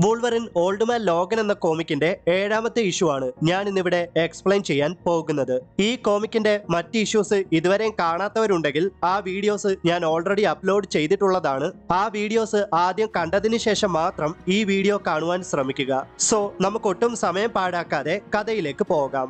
Wolverine old man Logan എന്ന കോമിക്കിന്റെ 7ാമത്തെ issue ആണ് ഞാൻ ഇന്നിവിടെ എക്സ്പ്ലെയിൻ ചെയ്യാൻ പോകുന്നത്. ഈ കോമിക്കിന്റെ മറ്റ് ഇഷ്യൂസ് ഇതുവരെയും കാണാത്തവരുണ്ടെങ്കിൽ ആ വീഡിയോസ് ഞാൻ ഓൾറെഡി അപ്ലോഡ് ചെയ്തിട്ടുള്ളതാണ്. ആ വീഡിയോസ് ആദ്യം കണ്ടതിന് ശേഷം മാത്രം ഈ വീഡിയോ കാണുവാൻ ശ്രമിക്കുക. സോ നമുക്കൊട്ടും സമയം പാഴാക്കാതെ കഥയിലേക്ക് പോകാം.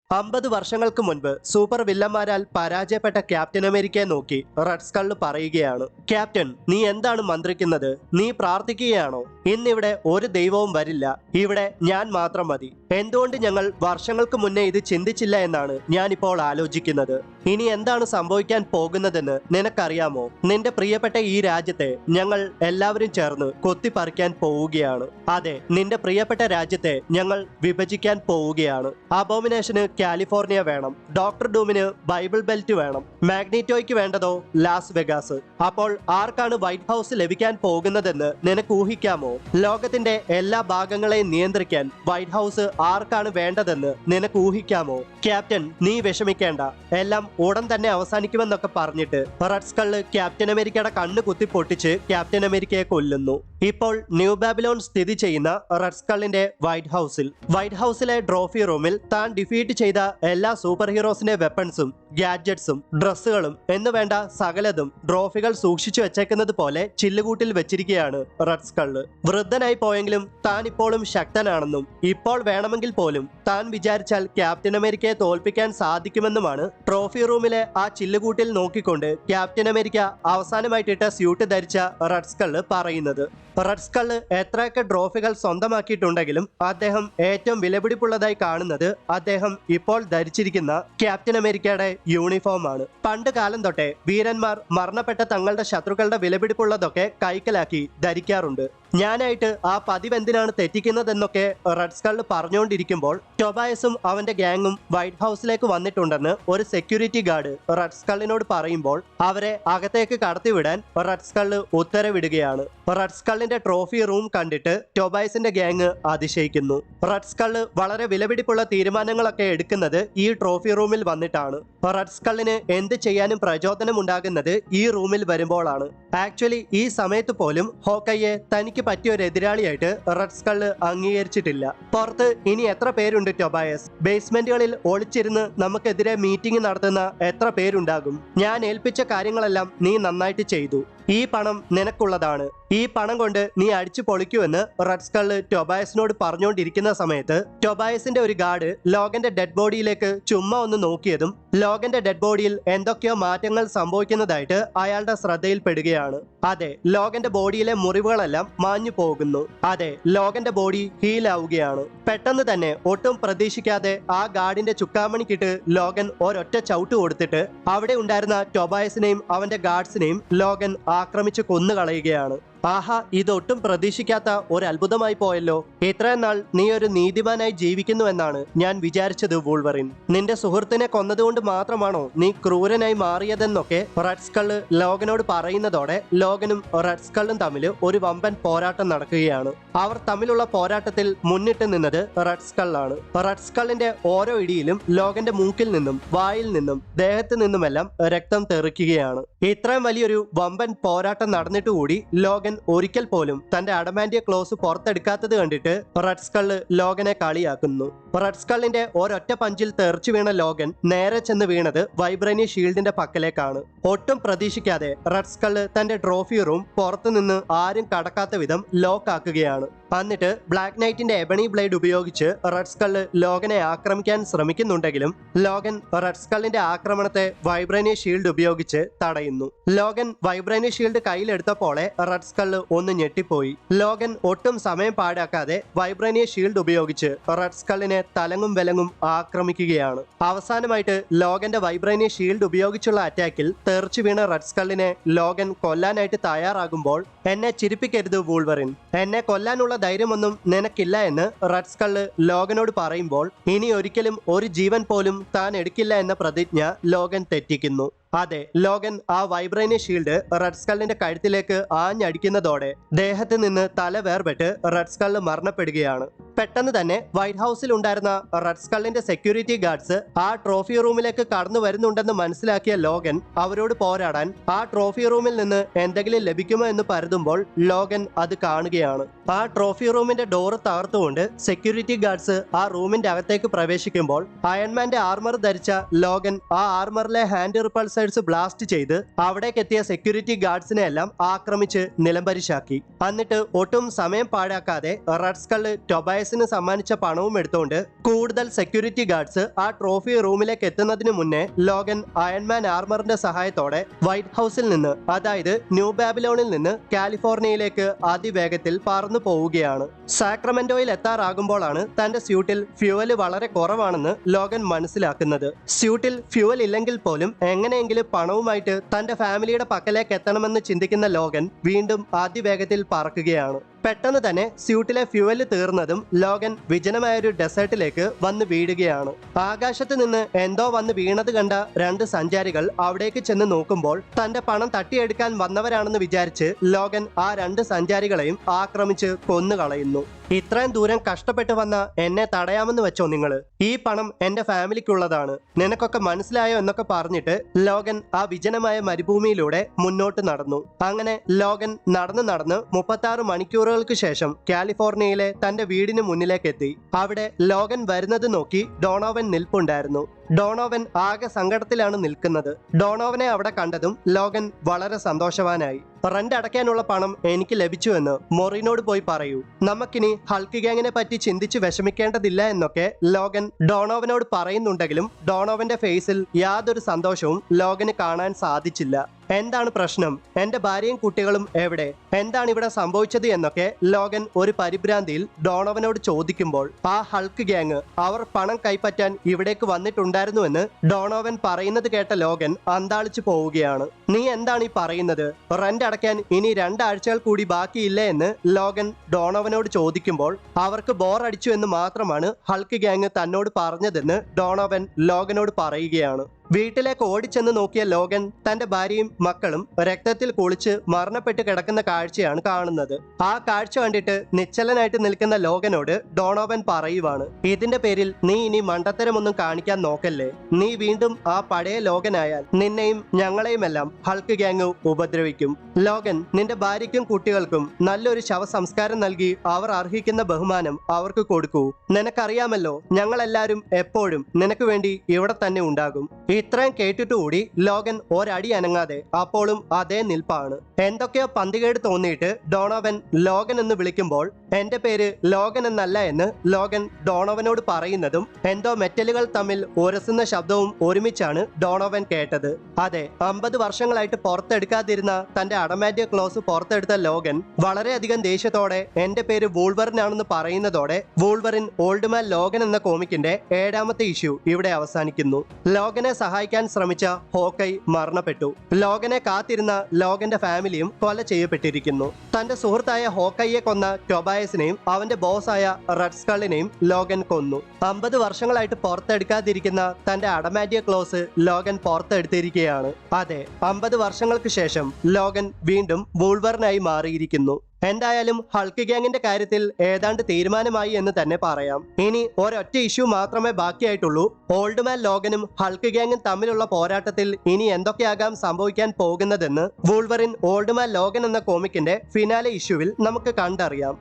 50 വർഷങ്ങൾക്ക് മുൻപ് സൂപ്പർ വില്ലന്മാരാൽ പരാജയപ്പെട്ട ക്യാപ്റ്റൻ അമേരിക്കയെ നോക്കി റെഡ് സ്കൾ പറയുകയാണ്, ക്യാപ്റ്റൻ, നീ എന്താണ് മന്ത്രിക്കുന്നത്? നീ പ്രാർത്ഥിക്കുകയാണോ? ഇന്നിവിടെ ഒരു ദൈവവും വരില്ല, ഇവിടെ ഞാൻ മാത്രം മതി. എന്തുകൊണ്ട് ഞങ്ങൾ വർഷങ്ങൾക്ക് മുന്നേ ഇത് ചിന്തിച്ചില്ല എന്നാണ് ഞാനിപ്പോൾ ആലോചിക്കുന്നത്. ഇനി എന്താണ് സംഭവിക്കാൻ പോകുന്നതെന്ന് നിനക്കറിയാമോ? നിന്റെ പ്രിയപ്പെട്ട ഈ രാജ്യത്തെ ഞങ്ങൾ എല്ലാവരും ചേർന്ന് കൊത്തിപ്പറിക്കാൻ പോവുകയാണ്. അതെ, നിന്റെ പ്രിയപ്പെട്ട രാജ്യത്തെ ഞങ്ങൾ വിഭജിക്കാൻ പോവുകയാണ്. അബോമിനേഷന് കാലിഫോർണിയ വേണം, ഡോക്ടർ ഡൂമിന് ബൈബിൾ ബെൽറ്റ് വേണം, മാഗ്നീറ്റോയ്ക്ക് വേണ്ടതോ ലാസ് വെഗാസ്. അപ്പോൾ ആർക്കാണ് വൈറ്റ് ഹൗസ് ലഭിക്കാൻ പോകുന്നതെന്ന് നിനക്ക് ഊഹിക്കാമോ? ലോകത്തിന്റെ എല്ലാ ഭാഗങ്ങളെയും നിയന്ത്രിക്കാൻ വൈറ്റ് ഹൗസ് ആർക്കാണ് വേണ്ടതെന്ന് നിനക്ക് ഊഹിക്കാമോ? ക്യാപ്റ്റൻ, നീ വിഷമിക്കേണ്ട, എല്ലാം ഉടൻ തന്നെ അവസാനിക്കുമെന്നൊക്കെ പറഞ്ഞിട്ട് റെഡ് സ്കൾ ക്യാപ്റ്റൻ അമേരിക്കയുടെ കണ്ണ് കുത്തി പൊട്ടിച്ച് ക്യാപ്റ്റൻ അമേരിക്കയെ കൊല്ലുന്നു. ഇപ്പോൾ ന്യൂ ബാബിലോൺ സ്ഥിതി ചെയ്യുന്ന റെഡ് സ്കളിന്റെ വൈറ്റ് ഹൗസിലെ ട്രോഫി റൂമിൽ താൻ ഡിഫീറ്റ് ചെയ്ത എല്ലാ സൂപ്പർ ഹീറോസിന്റെ വെപ്പൺസും ഗാഡ്ജറ്റ്സും ഡ്രസ്സുകളും എന്ന് വേണ്ട സകലതും ട്രോഫികൾ സൂക്ഷിച്ചു വെച്ചേക്കുന്നത് പോലെ ചില്ലുകൂട്ടിൽ വെച്ചിരിക്കുകയാണ് റെഡ് സ്കൾ. വൃദ്ധനായി പോയെങ്കിലും താൻ ഇപ്പോഴും ശക്തനാണെന്നും ഇപ്പോൾ വേണമെങ്കിൽ പോലും താൻ വിചാരിച്ചാൽ ക്യാപ്റ്റൻ അമേരിക്കയെ തോൽപ്പിക്കാൻ സാധിക്കുമെന്നുമാണ് ട്രോഫി റൂമിലെ ആ ചില്ലുകൂട്ടിൽ നോക്കിക്കൊണ്ട് ക്യാപ്റ്റൻ അമേരിക്ക അവസാനമായിട്ടിട്ട സ്യൂട്ട് ധരിച്ച റെഡ് സ്കൾ പറയുന്നത്. റെഡ് സ്കൾ എത്രയൊക്കെ ട്രോഫികൾ സ്വന്തമാക്കിയിട്ടുണ്ടെങ്കിലും അദ്ദേഹം ഏറ്റവും വിലപിടിപ്പുള്ളതായി കാണുന്നത് അദ്ദേഹം ഇപ്പോൾ ധരിച്ചിരിക്കുന്ന ക്യാപ്റ്റൻ അമേരിക്കയുടെ യൂണിഫോം ആണ്. പണ്ട് കാലം തൊട്ടേ വീരന്മാർ മരണപ്പെട്ട തങ്ങളുടെ ശത്രുക്കളുടെ വിലപിടിപ്പുള്ളതൊക്കെ കൈക്കലാക്കി ധരിക്കാറുണ്ട്. ഞാനായിട്ട് ആ പതിവ് എന്തിനാണ് തെറ്റിക്കുന്നതെന്നൊക്കെ റെഡ് സ്കൾ പറഞ്ഞുകൊണ്ടിരിക്കുമ്പോൾ ടൊബായസും അവന്റെ ഗ്യാങ്ങും വൈറ്റ് ഹൗസിലേക്ക് വന്നിട്ടുണ്ടെന്ന് ഒരു സെക്യൂരിറ്റി ഗാർഡ് റെഡ് സ്കളിനോട് പറയുമ്പോൾ അവരെ അകത്തേക്ക് കടത്തിവിടാൻ റെഡ് സ്കൾ ഉത്തരവിടുകയാണ്. റെഡ് സ്കളിന്റെ ട്രോഫി റൂം കണ്ടിട്ട് ടൊബായസിന്റെ ഗ്യാങ് അതിശയിക്കുന്നു. റെഡ് സ്കൾ വളരെ വിലപിടിപ്പുള്ള തീരുമാനങ്ങളൊക്കെ എടുക്കുന്നത് ഈ ട്രോഫി റൂമിൽ വന്നിട്ടാണ്. റെഡ് സ്കളിന് എന്ത് ചെയ്യാനും പ്രചോദനം ഉണ്ടാകുന്നത് ഈ റൂമിൽ വരുമ്പോഴാണ്. ആക്ച്വലി ഈ സമയത്ത് പോലും ഹോക്കയെ തനിക്ക് പറ്റിയ ഒരു എതിരാളിയായിട്ട് റെഡ് സ്കൾ അംഗീകരിച്ചിട്ടില്ല. പുറത്ത് ഇനി എത്ര പേരുണ്ട് ടൊബായസ്? ബേസ്മെന്റുകളിൽ ഒളിച്ചിരുന്ന് നമുക്കെതിരെ മീറ്റിംഗ് നടത്തുന്ന എത്ര പേരുണ്ടാകും? ഞാൻ ഏൽപ്പിച്ച കാര്യങ്ങളെല്ലാം നീ നന്നായിട്ട് ചെയ്തു. ഈ പണം നിനക്കുള്ളതാണ്. ഈ പണം കൊണ്ട് നീ അടിച്ചു പൊളിക്കുമെന്ന് റെഡ് സ്കൾ ടൊബായസിനോട് പറഞ്ഞുകൊണ്ടിരിക്കുന്ന സമയത്ത് ടൊബായസിന്റെ ഒരു ഗാർഡ് ലോഗന്റെ ഡെഡ് ബോഡിയിലേക്ക് ചുമ്മാ ഒന്ന് നോക്കിയതും ലോഗന്റെ ഡെഡ് ബോഡിയിൽ എന്തൊക്കെയോ മാറ്റങ്ങൾ സംഭവിക്കുന്നതായിട്ട് അയാളുടെ ശ്രദ്ധയിൽപ്പെടുകയാണ്. അതെ, ലോഗന്റെ ബോഡിയിലെ മുറിവുകളെല്ലാം മാഞ്ഞു പോകുന്നു. അതെ, ലോഗന്റെ ബോഡി ഹീലാവുകയാണ്. പെട്ടെന്ന് തന്നെ ഒട്ടും പ്രതീക്ഷിക്കാതെ ആ ഗാർഡിന്റെ ചുക്കാമണിക്കിട്ട് ലോഗൻ ഒരൊറ്റ ചവിട്ട് കൊടുത്തിട്ട് അവിടെ ഉണ്ടായിരുന്ന ടൊബായസിനെയും അവന്റെ ഗാർഡ്സിനെയും ലോഗൻ ആക്രമിച്ച് കൊന്നുകളയുകയാണ്. ആഹാ, ഇതൊട്ടും പ്രതീക്ഷിക്കാത്ത ഒരു അത്ഭുതമായി പോയല്ലോ. ഇത്രയും നാൾ നീ ഒരു നീതിമാനായി ജീവിക്കുന്നുവെന്നാണ് ഞാൻ വിചാരിച്ചത് വൂൾവറിൻ. നിന്റെ സുഹൃത്തിനെ കൊന്നതുകൊണ്ട് മാത്രമാണോ നീ ക്രൂരനായി മാറിയതെന്നൊക്കെ റെഡ് സ്കൾ ലോഗനോട് പറയുന്നതോടെ ലോഗനും റെഡ് സ്കളും തമ്മിൽ ഒരു വമ്പൻ പോരാട്ടം നടക്കുകയാണ്. അവർ തമ്മിലുള്ള പോരാട്ടത്തിൽ മുന്നിട്ട് നിന്നത് റെഡ് സ്കൾ ആണ്. റെഡ് സ്കളിന്റെ ഓരോ ഇടിയിലും ലോഗന്റെ മൂക്കിൽ നിന്നും വായിൽ നിന്നും ദേഹത്ത് നിന്നുമെല്ലാം രക്തം തെറിക്കുകയാണ്. ഇത്രയും വലിയൊരു വമ്പൻ പോരാട്ടം നടന്നിട്ട് കൂടി ലോഗൻ ഒരിക്കൽ പോലും തന്റെ അഡമാൻഡിയ ക്ലോസ് പുറത്തെടുക്കാത്തത് കണ്ടിട്ട് റെഡ് സ്കൾ ലോഗനെ കളിയാക്കുന്നു. റെഡ് സ്കളിന്റെ ഒരൊറ്റ പഞ്ചിൽ തെറിച്ചു വീണ ലോഗൻ നേരെ ചെന്ന് വീണത് വൈബ്രേനിയ ഷീൽഡിന്റെ പക്കലേക്കാണ്. ഒട്ടും പ്രതീക്ഷിക്കാതെ റെഡ് സ്കൾ തന്റെ ട്രോഫി റൂം പുറത്തുനിന്ന് ആരും കടക്കാത്ത വിധം ലോക്ക് ആക്കുകയാണ്. എന്നിട്ട് ബ്ലാക്ക് നൈറ്റിന്റെ എബണി ബ്ലേഡ് ഉപയോഗിച്ച് റെഡ് സ്കൾ ലോഗനെ ആക്രമിക്കാൻ ശ്രമിക്കുന്നുണ്ടെങ്കിലും ലോഗൻ റെഡ് സ്കളിന്റെ ആക്രമണത്തെ വൈബ്രേനിയ ഷീൽഡ് ഉപയോഗിച്ച് തടയുന്നു. ലോഗൻ വൈബ്രേനിയ ഷീൽഡ് കയ്യിലെടുത്തപ്പോളെ റെഡ് സ്കൾ ഒന്ന് ഞെട്ടിപ്പോയി. ലോഗൻ ഒട്ടും സമയം പാഴാക്കാതെ വൈബ്രേനിയ ഷീൽഡ് ഉപയോഗിച്ച് റെഡ് സ്കളിനെ തലങ്ങും വിലങ്ങും ആക്രമിക്കുകയാണ്. അവസാനമായിട്ട് ലോഗന്റെ വൈബ്രേനിയ ഷീൽഡ് ഉപയോഗിച്ചുള്ള അറ്റാക്കിൽ തെറിച്ചു വീണ റെഡ് സ്കളിനെ ലോഗൻ കൊല്ലാനായിട്ട് തയ്യാറാകുമ്പോൾ, എന്നെ ചിരിപ്പിക്കരുത് വൂൾവറിൻ, എന്നെ കൊല്ലാനുള്ള ധൈര്യമൊന്നും നിനക്കില്ല എന്ന് റെഡ് സ്കൾ ലോഗനോട് പറയുമ്പോൾ ഇനി ഒരിക്കലും ഒരു ജീവൻ പോലും താൻ എടുക്കില്ല എന്ന പ്രതിജ്ഞ ലോഗൻ തെറ്റിക്കുന്നു. അതെ, ലോഗൻ ആ വൈബ്രേനിയ ഷീൽഡ് റെഡ് സ്കളിന്റെ കഴുത്തിലേക്ക് ആഞ്ഞടിക്കുന്നതോടെ ദേഹത്ത് നിന്ന് തല വേർപെട്ട് റെഡ് സ്കൾ മരണപ്പെടുകയാണ്. പെട്ടെന്ന് തന്നെ വൈറ്റ് ഹൗസിൽ ഉണ്ടായിരുന്ന റെഡ് സ്കള്ളിന്റെ സെക്യൂരിറ്റി ഗാർഡ്സ് ആ ട്രോഫി റൂമിലേക്ക് കടന്നു വരുന്നുണ്ടെന്ന് മനസ്സിലാക്കിയ ലോഗൻ അവരോട് പോരാടാൻ ആ ട്രോഫി റൂമിൽ നിന്ന് എന്തെങ്കിലും ലഭിക്കുമോ എന്ന് പരതുമ്പോൾ ലോഗൻ അത് കാണുകയാണ്. ആ ട്രോഫി റൂമിന്റെ ഡോറ് തകർത്തുകൊണ്ട് സെക്യൂരിറ്റി ഗാർഡ്സ് ആ റൂമിന്റെ അകത്തേക്ക് പ്രവേശിക്കുമ്പോൾ അയൺമാന്റെ ആർമർ ധരിച്ച ലോഗൻ ആ ആർമറിലെ ഹാൻഡ് റിപ്പൾസേഴ്സ് ബ്ലാസ്റ്റ് ചെയ്ത് അവിടേക്ക് എത്തിയ സെക്യൂരിറ്റി ഗാർഡ്സിനെ എല്ലാം ആക്രമിച്ച് നിലംപരിശാക്കി. എന്നിട്ട് ഒട്ടും സമയം പാഴാക്കാതെ റെഡ് സ്കള്ള് ടൊബായസിന് സമ്മാനിച്ച പണവും എടുത്തുകൊണ്ട് കൂടുതൽ സെക്യൂരിറ്റി ഗാർഡ്സ് ആ ട്രോഫി റൂമിലേക്ക് എത്തുന്നതിന് മുന്നേ ലോഗൻ അയൺമാൻ ആർമറിന്റെ സഹായത്തോടെ വൈറ്റ് ഹൗസിൽ നിന്ന്, അതായത് ന്യൂ ബാബിലോണിൽ നിന്ന് കാലിഫോർണിയയിലേക്ക് അതിവേഗത്തിൽ പറന്നു പോവുകയാണ്. സാക്രമെന്റോയിൽ എത്താറാകുമ്പോഴാണ് തന്റെ സ്യൂട്ടിൽ ഫ്യൂവല് വളരെ കുറവാണെന്ന് ലോഗൻ മനസ്സിലാക്കുന്നത്. സ്യൂട്ടിൽ ഫ്യൂവൽ ഇല്ലെങ്കിൽ പോലും എങ്ങനെയെങ്കിലും പണവുമായിട്ട് തന്റെ ഫാമിലിയുടെ പക്കലേക്ക് എത്തണമെന്ന് ചിന്തിക്കുന്ന ലോഗൻ വീണ്ടും അതിവേഗത്തിൽ പറക്കുകയാണ്. പെട്ടെന്ന് തന്നെ സ്യൂട്ടിലെ ഫ്യൂവല് തീർന്നതും ലോഗൻ വിജനമായ ഒരു ഡെസേർട്ടിലേക്ക് വന്ന് വീഴുകയാണ്. ആകാശത്ത് നിന്ന് എന്തോ വന്ന് വീണത് കണ്ട രണ്ട് സഞ്ചാരികൾ അവിടേക്ക് ചെന്ന് നോക്കുമ്പോൾ തന്റെ പണം തട്ടിയെടുക്കാൻ വന്നവരാണെന്ന് വിചാരിച്ച് ലോഗൻ ആ രണ്ട് സഞ്ചാരികളെയും ആക്രമിച്ച് കൊന്നുകളയുന്നു. ഇത്രയും ദൂരം കഷ്ടപ്പെട്ട് വന്ന എന്നെ തടയാമെന്ന് വെച്ചോ നിങ്ങള്? ഈ പണം എന്റെ ഫാമിലിക്കുള്ളതാണ്, നിനക്കൊക്കെ മനസ്സിലായോ എന്നൊക്കെ പറഞ്ഞിട്ട് ലോഗൻ ആ വിജനമായ മരുഭൂമിയിലൂടെ മുന്നോട്ട് നടന്നു. അങ്ങനെ ലോഗൻ നടന്ന് 36 മണിക്കൂറുകൾക്ക് ശേഷം കാലിഫോർണിയയിലെ തന്റെ വീടിന് മുന്നിലേക്ക് എത്തി. അവിടെ ലോഗൻ വരുന്നത് നോക്കി ഡോണോവൻ നിൽപ്പുണ്ടായിരുന്നു. ഡോണോവൻ ആകെ സങ്കടത്തിലാണ് നിൽക്കുന്നത്. ഡോണോവനെ അവിടെ കണ്ടതും ലോഗൻ വളരെ സന്തോഷവാനായി. റെന്റ് അടയ്ക്കാനുള്ള പണം എനിക്ക് ലഭിച്ചുവെന്ന് മൊറീനോട് പോയി പറയൂ. നമുക്കിനി ഹൾക്ക് ഗാങ്ങിനെ പറ്റി ചിന്തിച്ച് വിഷമിക്കേണ്ടതില്ല എന്നൊക്കെ ലോഗൻ ഡോണോവനോട് പറയുന്നുണ്ടെങ്കിലും ഡോണോവന്റെ ഫേസിൽ യാതൊരു സന്തോഷവും ലോഗന് കാണാൻ സാധിച്ചില്ല. എന്താണ് പ്രശ്നം? എന്റെ ഭാര്യയും കുട്ടികളും എവിടെ? എന്താണ് ഇവിടെ സംഭവിച്ചത് എന്നൊക്കെ ലോഗൻ ഒരു പരിഭ്രാന്തിയിൽ ഡോണോവനോട് ചോദിക്കുമ്പോൾ ആ ഹൾക്ക് ഗാങ് അവർ പണം കൈപ്പറ്റാൻ ഇവിടേക്ക് വന്നിട്ടുണ്ടായിരുന്നുവെന്ന് ഡോണോവൻ പറയുന്നത് കേട്ട ലോഗൻ അന്താളിച്ചു പോവുകയാണ്. നീ എന്താണ് ഈ പറയുന്നത്? റെന്റ് അടയ്ക്കാൻ ഇനി 2 ആഴ്ചകൾ കൂടി ബാക്കിയില്ലേ എന്ന് ലോഗൻ ഡോണോവനോട് ചോദിക്കുമ്പോൾ അവർക്ക് ബോറടിച്ചു എന്ന് മാത്രമാണ് ഹൾക്ക് ഗാങ് തന്നോട് പറഞ്ഞതെന്ന് ഡോണോവൻ ലോഗനോട് പറയുകയാണ്. വീട്ടിലേക്ക് ഓടിച്ചെന്ന് നോക്കിയ ലോഗൻ തന്റെ ഭാര്യയും മക്കളും രക്തത്തിൽ കുളിച്ച് മരണപ്പെട്ട് കിടക്കുന്ന കാഴ്ചയാണ് കാണുന്നത്. ആ കാഴ്ച കണ്ടിട്ട് നിശ്ചലനായിട്ട് നിൽക്കുന്ന ലോഗനോട് ഡോണോവൻ പറയുവാണ്, ഇതിന്റെ പേരിൽ നീ ഇനി മണ്ടത്തരമൊന്നും കാണിക്കാൻ നോക്കല്ലേ. നീ വീണ്ടും ആ പഴയ ലോഗനായാൽ നിന്നെയും ഞങ്ങളെയുമെല്ലാം ഹൾക്ക് ഗാങ് ഉപദ്രവിക്കും. ലോഗൻ, നിന്റെ ഭാര്യയ്ക്കും കുട്ടികൾക്കും നല്ലൊരു ശവസംസ്കാരം നൽകി അവർ അർഹിക്കുന്ന ബഹുമാനം അവർക്ക് കൊടുക്കൂ. നിനക്കറിയാമല്ലോ, ഞങ്ങളെല്ലാരും എപ്പോഴും നിനക്ക് വേണ്ടി ഇവിടെ തന്നെ ഉണ്ടാകും. ഇത്രയും കേട്ടിട്ടുകൂടി ലോഗൻ ഒരടി അനങ്ങാതെ അപ്പോഴും അതേ നിൽപ്പാണ്. എന്തൊക്കെയോ പന്തികേട് തോന്നിയിട്ട് ഡോണോവൻ ലോഗൻ എന്ന് വിളിക്കുമ്പോൾ എന്റെ പേര് ലോഗൻ എന്നല്ല എന്ന് ലോഗൻ ഡോണോവനോട് പറയുന്നതും എന്തോ മെറ്റലുകൾ തമ്മിൽ ഉരസുന്ന ശബ്ദവും ഒരുമിച്ചാണ് ഡോണോവൻ കേട്ടത്. അതെ, 50 വർഷങ്ങളായിട്ട് പുറത്തെടുക്കാതിരുന്ന തന്റെ അഡമാന്റിയം ക്ലോസ് പുറത്തെടുത്ത ലോഗൻ വളരെയധികം ദേഷ്യത്തോടെ എന്റെ പേര് വൂൾവറിൻ ആണെന്ന് പറയുന്നതോടെ വൂൾവറിൻ ഓൾഡ് മാൻ ലോഗൻ എന്ന കോമിക്കിന്റെ 7ാമത്തെ ഇഷ്യൂ ഇവിടെ അവസാനിക്കുന്നു. ലോഗനെ സഹായിക്കാൻ ശ്രമിച്ച ഹോക്കൈ മരണപ്പെട്ടു. ലോഗനെ കാത്തിരുന്ന ലോഗന്റെ ഫാമിലിയും കൊല ചെയ്യപ്പെട്ടിരിക്കുന്നു. തന്റെ സുഹൃത്തായ ഹോക്കൈയെ കൊന്ന ടൊബായസിനെയും അവന്റെ ബോസായ റെഡ് സ്കള്ളിനെയും ലോഗൻ കൊന്നു. 50 വർഷങ്ങളായിട്ട് പുറത്തെടുക്കാതിരിക്കുന്ന തന്റെ അഡമാന്റിയം ക്ലോസ് ലോഗൻ പുറത്തെടുത്തിരിക്കുകയാണ്. അതെ, 50 വർഷങ്ങൾക്ക് ശേഷം ലോഗൻ വീണ്ടും വൂൾവറിനായി മാറിയിരിക്കുന്നു. എന്തായാലും ഹൾക്ക് ഗാങ്ങിന്റെ കാര്യത്തിൽ ഏതാണ്ട് തീരുമാനമായി എന്ന് തന്നെ പറയാം. ഇനി ഒരൊറ്റ ഇഷ്യൂ മാത്രമേ ബാക്കിയായിട്ടുള്ളൂ. ഓൾഡ് മാൻ ലോഗനും ഹൾക്ക് ഗാങ്ങും തമ്മിലുള്ള പോരാട്ടത്തിൽ ഇനി എന്തൊക്കെയാകാം സംഭവിക്കാൻ പോകുന്നതെന്ന് വൂൾവറിൻ ഓൾഡ് മാൻ ലോഗൻ എന്ന കോമിക്കിന്റെ ഫിനാലെ ഇഷ്യൂവിൽ നമുക്ക് കണ്ടറിയാം.